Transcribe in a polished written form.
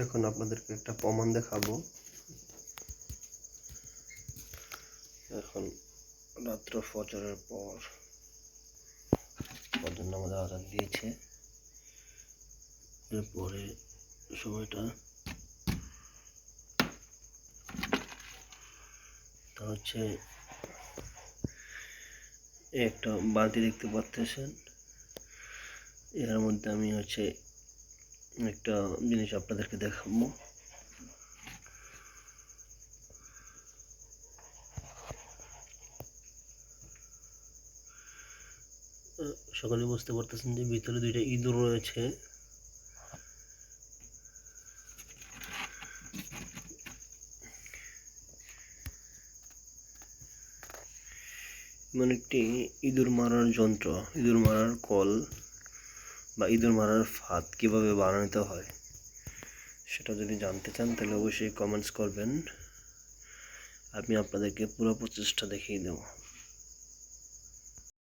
এখন আপনাদেরকে একটা প্রমাণ দেখাবো। এখন রাত্র ফজরের পর ফজর নামাজের আযান দিয়েছে। এরপরে সময়টা হচ্ছে একটা বালতি দেখতে পাচ্ছেন। এর মধ্যে আমি একটা জিনিস আপনাদেরকে দেখাবো। সকলে বুঝতে পারতেছেন যে ভিতরে দুইটা ইঁদুর রয়েছে। মানে একটি ইঁদুর মারার যন্ত্র, ইঁদুর মারার কল বা ইঁদুর মারার ফাঁদ কিভাবে বানাতে হয় সেটা যদি জানতে চান তাহলে অবশ্যই কমেন্টস করবেন। আমি আপনাদেরকে পুরো প্রচেষ্টা দেখিয়ে দেব।